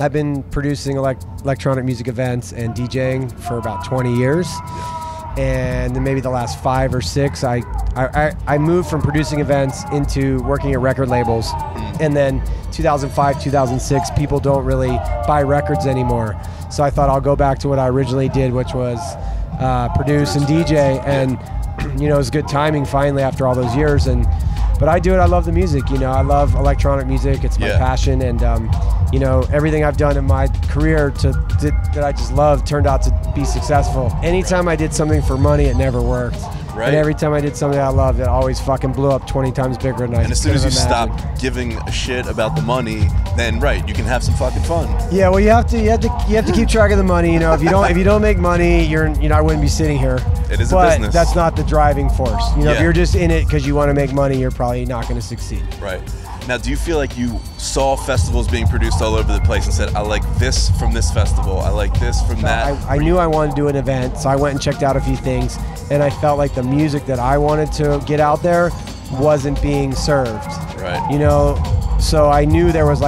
I've been producing electronic music events and DJing for about 20 years. And then maybe the last 5 or 6, I moved from producing events into working at record labels. And then 2005, 2006, people don't really buy records anymore. So I thought I'll go back to what I originally did, which was produce and DJ. And, you know, it was good timing finally after all those years. But I do it, I love the music, you know, I love electronic music, it's my passion. And, you know, everything I've done in my career that I just love turned out to be successful. Anytime I did something for money, it never worked. Right. And every time I did something I loved, it always fucking blew up 20 times bigger than I could have imagined. And as soon as you stop giving a shit about the money, then you can have some fucking fun. Yeah, well, you have to keep track of the money. You know, if you don't make money, I wouldn't be sitting here. It is a business. But that's not the driving force. You know, if you're just in it because you want to make money, you're probably not going to succeed. Right. Now, do you feel like you saw festivals being produced all over the place and said, I like this from this festival, I like this from that? I knew I wanted to do an event, so I went and checked out a few things, and I felt like the music that I wanted to get out there wasn't being served. Right. You know, so I knew there was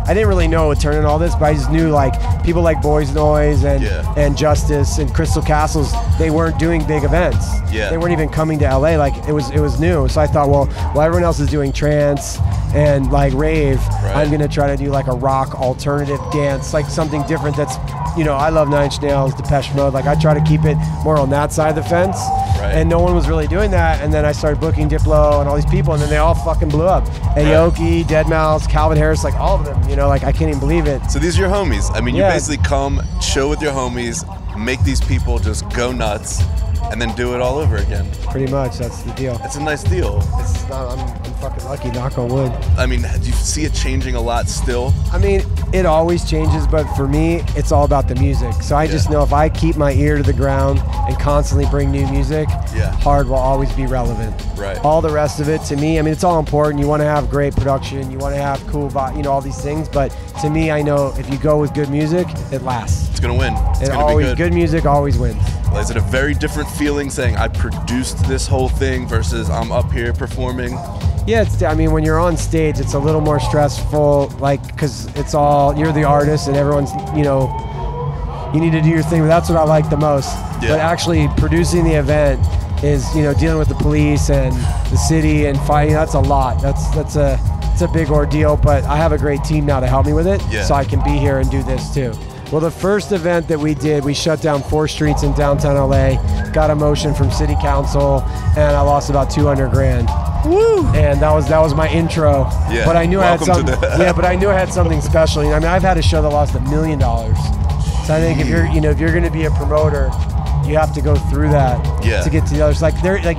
I didn't really know what would turn in all this, but I just knew people like Boys Noise and Justice and Crystal Castles, they weren't doing big events. Yeah. They weren't even coming to LA. It was new. So I thought, well, everyone else is doing trance and rave. Right. I'm gonna try to do a rock alternative dance, something different that's, you know, I love Nine Inch Nails, Depeche Mode. I try to keep it more on that side of the fence. Right. And no one was really doing that. And then I started booking Diplo and all these people, and then they all fucking blew up. Aoki, Deadmau5, Calvin Harris, all of them, you know, I can't even believe it. So these are your homies. I mean, you basically come, chill with your homies, make these people just go nuts, and then do it all over again. Pretty much, that's the deal. It's a nice deal. It's not, I'm fucking lucky, knock on wood. I mean, do you see it changing a lot still? I mean, it always changes, but for me, it's all about the music. So I just know if I keep my ear to the ground and constantly bring new music, hard will always be relevant. Right. All the rest of it, to me, I mean, it's all important. You want to have great production, you want to have cool, you know, all these things. But to me, I know if you go with good music, it lasts. It's gonna win. It's gonna always be good. Good music always wins. Well, is it a very different feeling saying I produced this whole thing versus I'm up here performing? Yeah, I mean, when you're on stage, it's a little more stressful, because it's all, you're the artist and everyone's, you know, you need to do your thing, but that's what I like the most. Yeah. But actually producing the event is, you know, dealing with the police and the city and fighting, that's a lot. It's a big ordeal, but I have a great team now to help me with it, so I can be here and do this too. Well, the first event that we did, we shut down 4 streets in downtown LA, got a motion from city council, and I lost about 200 grand. Woo! And that was my intro. Yeah. But I knew I had something. But I knew I had something special. I mean, I've had a show that lost $1 million. So I think if you're going to be a promoter, you have to go through that to get to the others.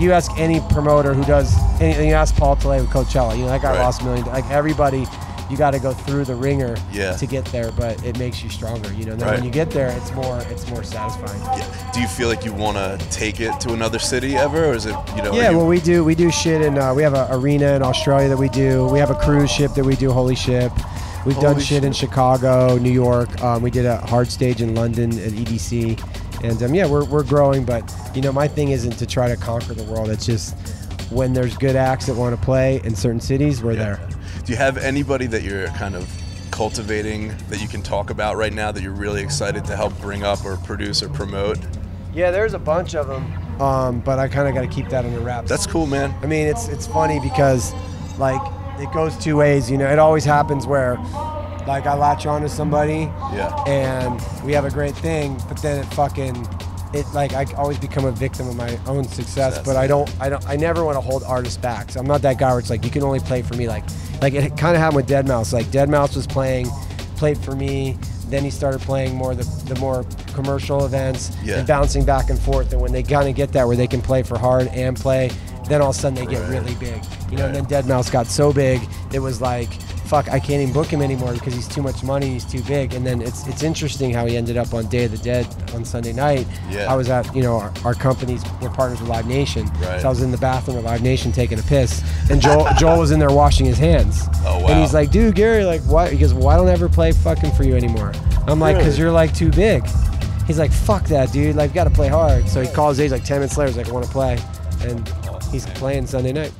You ask any promoter who does anything. You ask Paul Tilley with Coachella. You know, that guy lost $1 million. Everybody, you got to go through the ringer to get there. But it makes you stronger. You know, and then when you get there, it's more satisfying. Yeah. Do you feel like you want to take it to another city ever, or is it, you know? Yeah, well, we do shit in. We have an arena in Australia that we do. We have a cruise ship that we do, Holy Ship. We've done shit in Chicago, New York. We did a hard stage in London at EDC. And we're growing, but you know, my thing isn't to try to conquer the world. It's just when there's good acts that want to play in certain cities, we're there. Do you have anybody that you're kind of cultivating that you can talk about right now that you're really excited to help bring up or produce or promote? Yeah, there's a bunch of them, but I kind of got to keep that under wraps. That's cool, man. I mean, it's funny because it goes two ways. You know, it always happens where I latch on to somebody, and we have a great thing, but then I always become a victim of my own success. But I never want to hold artists back. So I'm not that guy where it's you can only play for me. Like it kind of happened with Deadmau5. Deadmau5 was played for me. Then he started playing more the more commercial events and bouncing back and forth. And when they kind of get that where they can play for hard and play, then all of a sudden they get really big. You know, and then Deadmau5 got so big, it was fuck, I can't even book him anymore because he's too much money, he's too big. And then it's interesting how he ended up on Day of the Dead on Sunday night. I was at, you know, our companies, we're partners with Live Nation. So I was in the bathroom with Live Nation taking a piss, and Joel was in there washing his hands. Oh, wow. And he's like, dude, Gary, what? He goes, well, I don't ever play fucking for you anymore. I'm like, because you're too big. He's like, fuck that, dude, got to play hard. So he calls He's 10 minutes later, he's like, I want to play. And he's playing Sunday night.